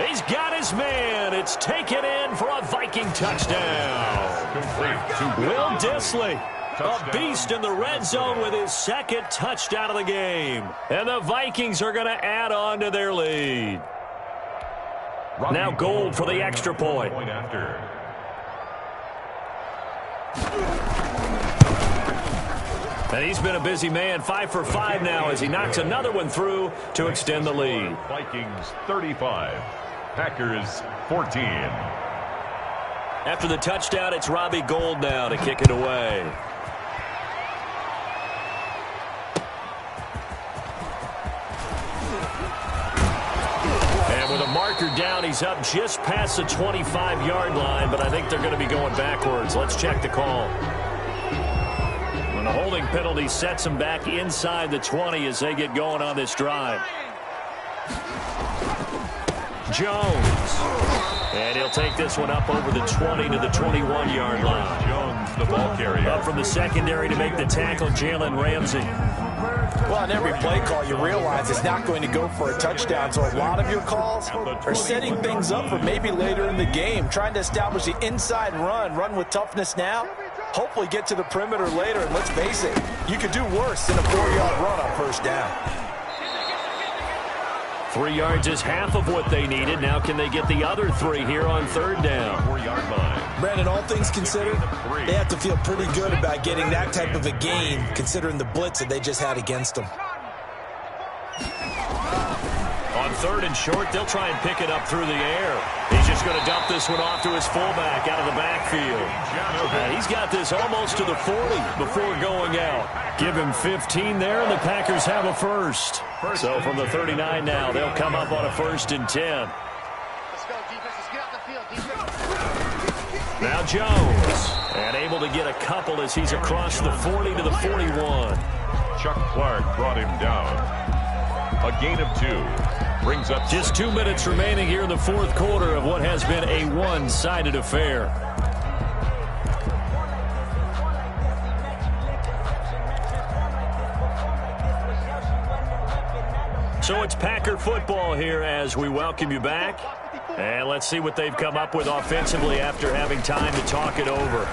D: He's got his man. It's taken in for a Viking touchdown. Will Dissly, a beast in the red zone with his 2nd touchdown of the game. And the Vikings are going to add on to their lead. Now Gold for the extra point. And he's been a busy man, 5 for 5 now as he knocks another one through to extend the lead.
C: Vikings 35, Packers 14.
D: After the touchdown, it's Robbie Gould now to kick it away. And with a marker down, he's up just past the 25-yard line, but I think they're going to be going backwards. Let's check the call. And the holding penalty sets them back inside the 20 as they get going on this drive. Jones. And he'll take this one up over the 20 to the 21-yard line.
C: Jones, the ball carrier.
D: Up from the secondary to make the tackle, Jalen Ramsey.
E: Well, on every play call, you realize it's not going to go for a touchdown, so a lot of your calls are setting things up for maybe later in the game, trying to establish the inside run with toughness now, hopefully get to the perimeter later, and let's face it, you could do worse than a 4-yard run on first down.
D: 3 yards is half of what they needed. Now can they get the other 3 here on third down?
C: 4-yard line.
E: Brandon, all things considered, they have to feel pretty good about getting that type of a gain, considering the blitz that they just had against them.
D: On third and short, they'll try and pick it up through the air. He's just going to dump this one off to his fullback out of the backfield. And he's got this almost to the 40 before going out. Give him 15 there, and the Packers have a first. So from the 39 now, they'll come up on a 1st and 10.
F: Let's go, defense. Let's get out the field, defense.
D: Now Jones. And able to get a couple as he's across the 40 to the 41.
C: Chuck Clark brought him down. A gain of 2. Brings up
D: just 2 minutes remaining here in the fourth quarter of what has been a one-sided affair. So it's Packer football here as we welcome you back. And let's see what they've come up with offensively after having time to talk it over.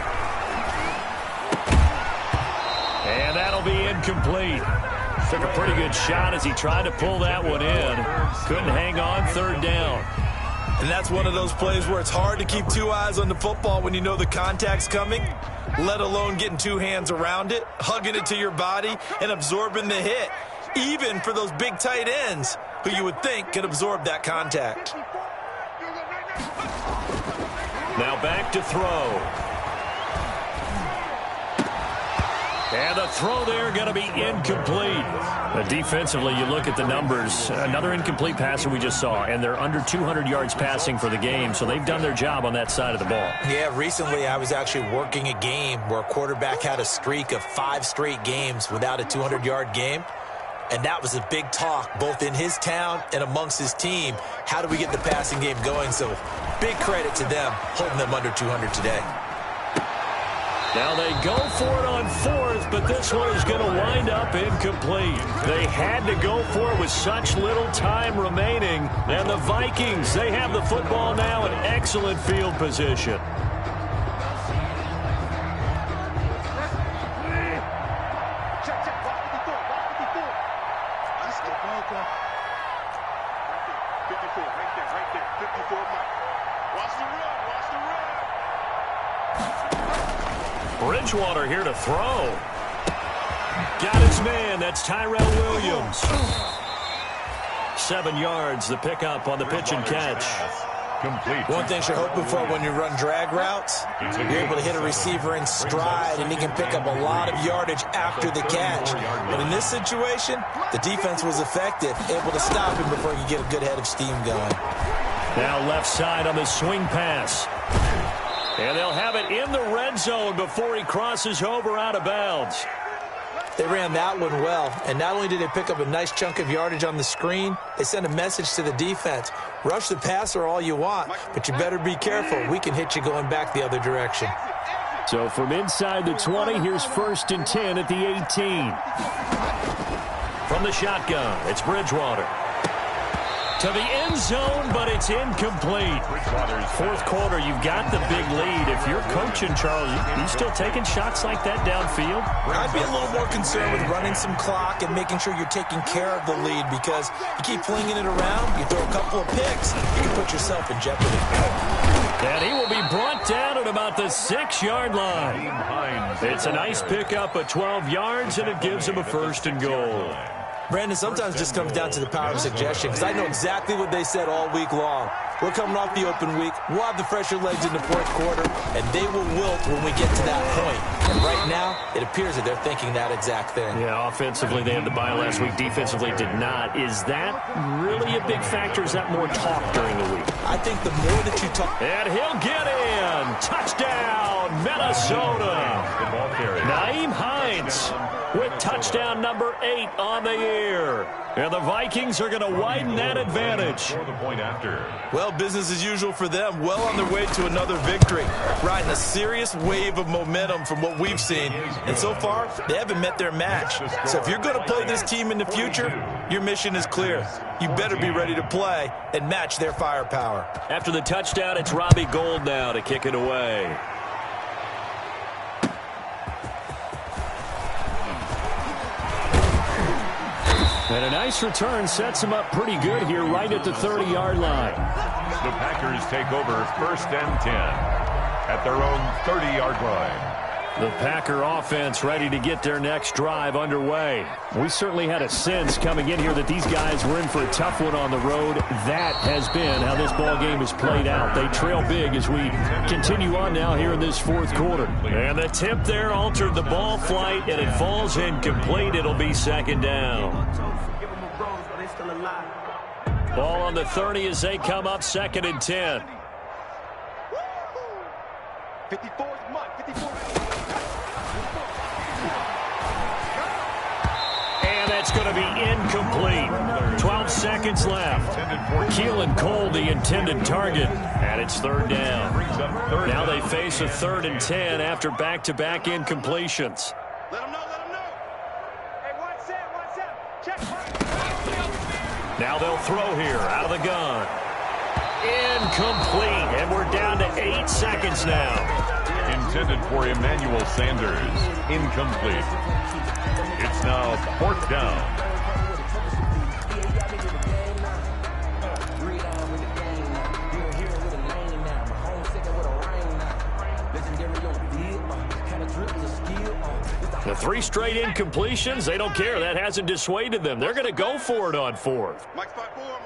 D: And that'll be incomplete. Took a pretty good shot as he tried to pull that one in. Couldn't hang on third down.
E: And that's one of those plays where it's hard to keep 2 eyes on the football when you know the contact's coming, let alone getting 2 hands around it, hugging it to your body, and absorbing the hit, even for those big tight ends who you would think could absorb that contact.
D: Now back to throw. And the throw there going to be incomplete. Defensively, you look at the numbers. Another incomplete passer we just saw, and they're under 200 yards passing for the game, so they've done their job on that side of the ball.
E: Yeah, recently I was actually working a game where a quarterback had a streak of 5 straight games without a 200-yard game, and that was a big talk both in his town and amongst his team. How do we get the passing game going? So big credit to them holding them under 200 today.
D: Now they go for it on 4th, but this one is going to wind up incomplete. They had to go for it with such little time remaining. And the Vikings, they have the football now in excellent field position. Bridgewater here to throw. Got his man. That's Tyrell Williams. 7 yards, the pickup on the pitch and catch.
C: Complete.
E: One thing you're hoping for when you run drag routes, you're able to hit a receiver in stride, and he can pick up a lot of yardage after the catch. But in this situation, the defense was effective, able to stop him before he could get a good head of steam going.
D: Now left side on the swing pass. And they'll have it in the red zone before he crosses over out of bounds.
E: They ran that one well, and not only did they pick up a nice chunk of yardage on the screen, they sent a message to the defense. Rush the passer all you want, but you better be careful. We can hit you going back the other direction.
D: So from inside the 20, here's 1st and 10 at the 18. From the shotgun, it's Bridgewater. To the end zone, but it's incomplete. Fourth quarter, you've got the big lead. If you're coaching, Charles, you still taking shots like that downfield?
E: I'd be a little more concerned with running some clock and making sure you're taking care of the lead, because you keep flinging it around, you throw a couple of picks, you can put yourself in jeopardy.
D: And he will be brought down at about the 6-yard line. It's a nice pickup of 12 yards, and it gives him a 1st and goal.
E: Brandon, sometimes it just comes down to the power of suggestion, because I know exactly what they said all week long. We're coming off the open week. We'll have the fresher legs in the fourth quarter, and they will wilt when we get to that point. And right now, it appears that they're thinking that exact thing.
D: Yeah, offensively, they had the bye last week. Defensively, did not. Is that really a big factor? Is that more talk during the week?
E: I think the more that you talk...
D: And he'll get in. Touchdown, Minnesota. Nyheim Hines with touchdown number 8 on the year. And the Vikings are going to widen that advantage.
E: Well, business as usual for them. Well on their way to another victory. Riding a serious wave of momentum from what we've seen. And so far, they haven't met their match. So if you're going to play this team in the future, your mission is clear. You better be ready to play and match their firepower.
D: After the touchdown, it's Robbie Gould now to kick it away. And a nice return sets him up pretty good here right at the 30-yard line.
C: The Packers take over 1st and 10 at their own 30-yard line.
D: The Packer offense ready to get their next drive underway. We certainly had a sense coming in here that these guys were in for a tough one on the road. That has been how this ball game has played out. They trail big as we continue on now here in this fourth quarter. And the tip there altered the ball flight, and it falls incomplete. It'll be 2nd down. Ball on the 30 as they come up 2nd and 10.
F: 54 is Mike. 54.
D: And that's going to be incomplete. 12 seconds left. Keelan Cole, the intended target, and it's 3rd down. Now they face a 3rd and 10 after back-to-back incompletions.
F: Let them know. Hey, one set. Check.
D: Now they'll throw here out of the gun. Incomplete, and we're down to 8 seconds now.
C: Intended for Emmanuel Sanders. Incomplete. It's now 4th down.
D: The 3 straight incompletions, they don't care. That hasn't dissuaded them. They're going to go for it on 4th.
F: Mike 5-4.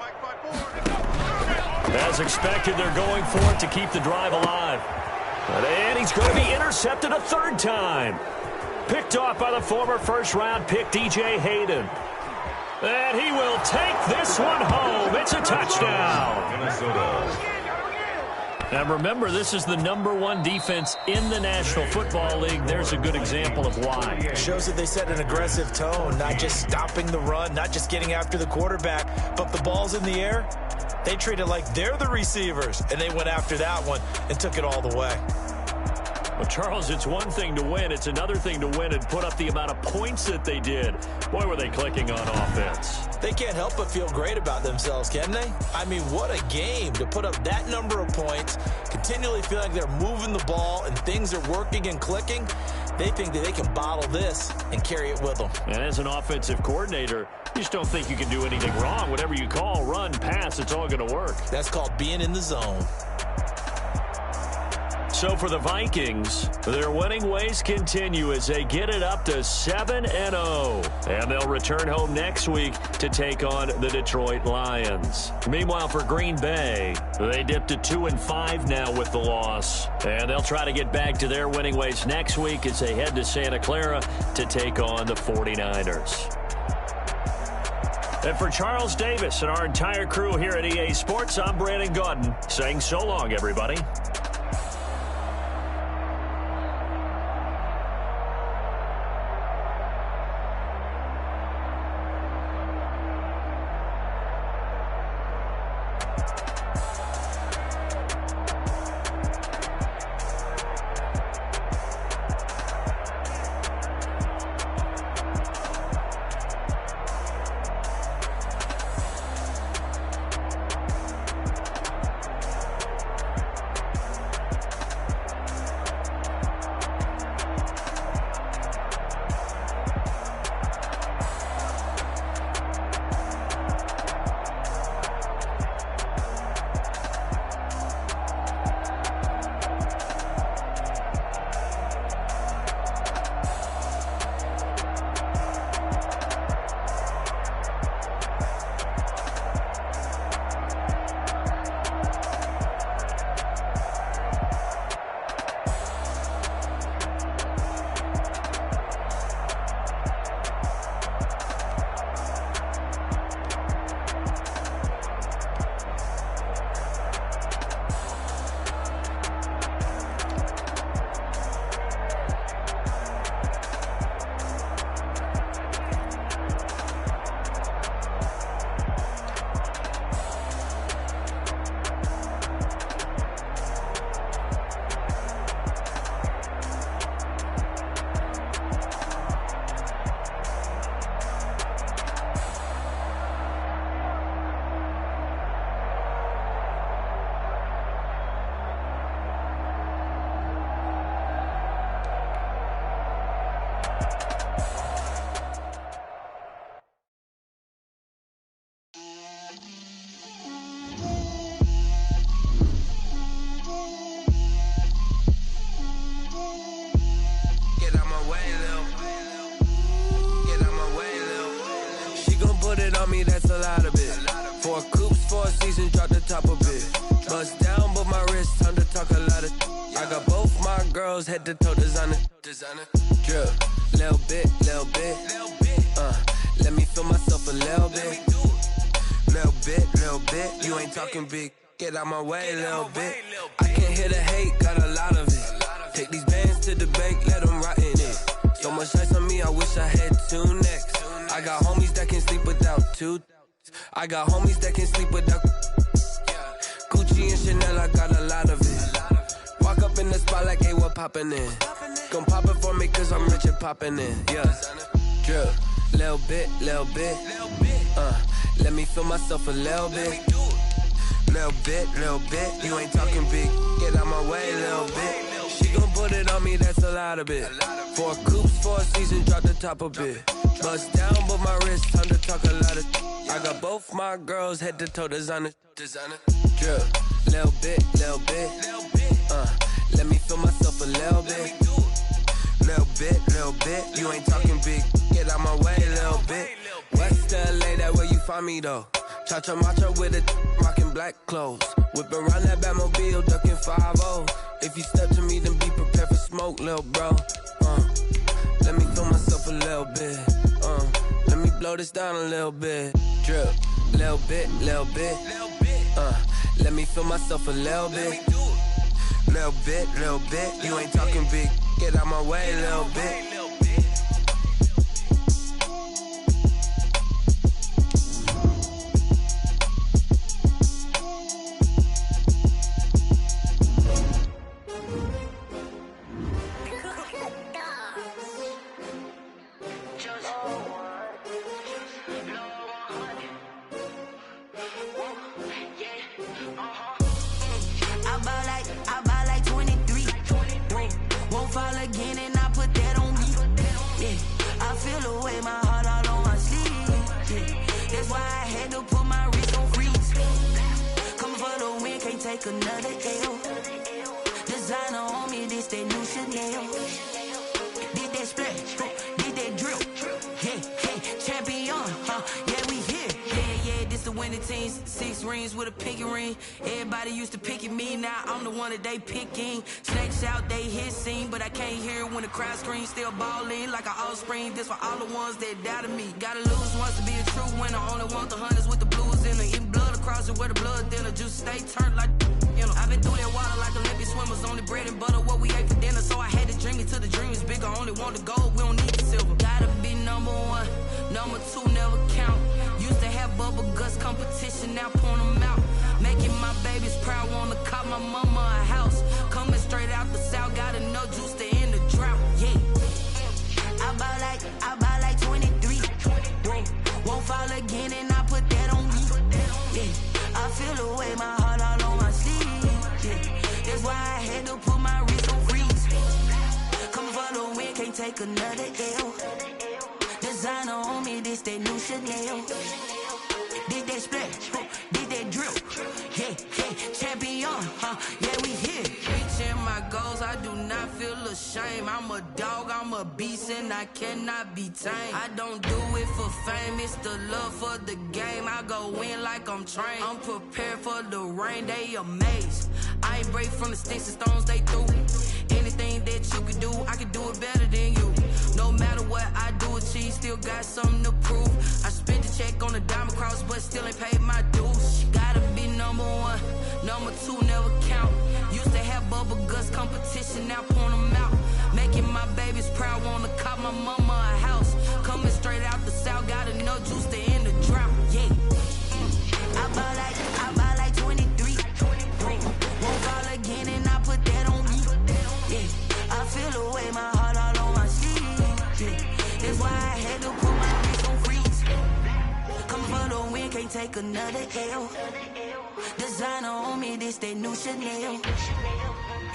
D: As expected, they're going for it to keep the drive alive. And he's going to be intercepted a 3rd time. Picked off by the former first-round pick, DJ Hayden. And he will take this one home. It's a touchdown.
C: Minnesota.
D: And remember, this is the #1 defense in the National Football League. There's a good example of why.
E: It shows that they set an aggressive tone, not just stopping the run, not just getting after the quarterback, but the ball's in the air. They treat it like they're the receivers, and they went after that one and took it all the way.
D: Well, Charles, it's one thing to win. It's another thing to win and put up the amount of points that they did. Boy, were they clicking on offense.
E: They can't help but feel great about themselves, can they? I mean, what a game to put up that number of points, continually feel like they're moving the ball and things are working and clicking. They think that they can bottle this and carry it with them.
D: And as an offensive coordinator, you just don't think you can do anything wrong. Whatever you call, run, pass, it's all going to work.
E: That's called being in the zone.
D: So for the Vikings, their winning ways continue as they get it up to 7-0. And they'll return home next week to take on the Detroit Lions. Meanwhile, for Green Bay, they dipped to 2-5 now with the loss. And they'll try to get back to their winning ways next week as they head to Santa Clara to take on the 49ers. And for Charles Davis and our entire crew here at EA Sports, I'm Brandon Gaudin saying so long, everybody.
G: Four coops, 4 seasons, drop the top a bit. Bust down, but my wrist, time to talk a lot of. I got both my girls, head to toe designer. Drip, little bit. Let me feel myself a little bit. Little bit. You ain't talking big. Get out my way, little bit. I can't hear the hate, got a lot of it. Take these bands to the bank, let them rot in it. So much ice on me, I wish I had 2 necks. I got homies that can sleep without 2. I got homies that can sleep without Gucci and Chanel, I got a lot of it. Walk up in the spot like, hey, what poppin' in? Gon' pop it for me cause I'm rich and poppin' in, yeah. Drip, little bit. Let me feel myself a little bit. Little bit. You ain't talking big, get out my way, little bit. She gon' put it on me, that's a lot of it. 4 coops, 4 seasons, drop the top a bit. Bust down, but my wrist, time to talk a lot of. I got both my girls, head to toe designer. Drip, little bit. Let me feel myself a little bit. Little bit. You ain't talking big, get out my way, little bit. West LA, that where you find me though. Cha-cha matcha with it, rockin' black clothes. Whip around that Batmobile, duckin' 5-0. If you step to me, then be prepared for smoke, lil' bro. Let me feel myself a little bit. Let me blow this down a little bit. Drip, little bit. Let me feel myself a little bit. Little bit. You ain't talking big. Get out my way, little bit.
A: Another L. Designer on me, this that new Chanel. Did that splash, did that drill. Yeah, champion, yeah, we here. Yeah, this the winning team. 6 rings with a pinky ring. Everybody used to pick at me, now I'm the one that they picking. Snakes out, they hit scene, but I can't hear it when the crowd screams. Still ballin' like an offspring. This for all the ones that doubted me. Gotta lose once to be a true winner. Only want the hunters with the blues in it. Eating blood across it where the blood thinner. Just stay turned like. I've been through that water like Olympic swimmers. Only bread and butter, what we ate for dinner. So I had to dream it till the dream is bigger. Only want the gold, we don't need the silver. Gotta be number 1, number 2 never count. Used to have bubble guts competition, now point them out. Making my babies proud, wanna cop my mama a house. Coming straight out the south, got enough juice to end the drought, yeah. I buy like 23. Won't fall again and I put that on me, yeah. I feel the way, my heart all on my sleeve. That's why I had to put my wrist on freeze. Coming for the win, can't take another L. Designer on me, this that new Chanel. Did that splash, did that drill. Yeah, champion, yeah, we here. Reaching my goals, I do not feel ashamed. I'm a dog, I'm a beast, and I cannot be tamed. I don't do it for fame, it's the love for the game. I go in like I'm trained. I'm prepared for the rain, they amazed. I ain't break from the sticks and stones they threw. Anything that you can do, I can do it better than you. No matter what I do, achieve, still got something to prove. I spent the check on the diamond cross, but still ain't paid my dues. Gotta be number 1, number 2 never count. Used to have bubble guts competition, now point them out. Making my babies proud, wanna cop my mama a house. Coming straight out the south, got enough juice to end the drought, yeah. I buy like 23. Won't fall again and I put that on me, yeah. I feel the way, my heart all on my sleeve, yeah. That's why I had to put my wrist on freeze. Come for the win, can't take another L. Designer on me, this that new Chanel.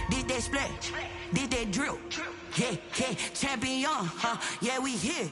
A: Did that splash, did that drill. Yeah, champion, yeah, we here.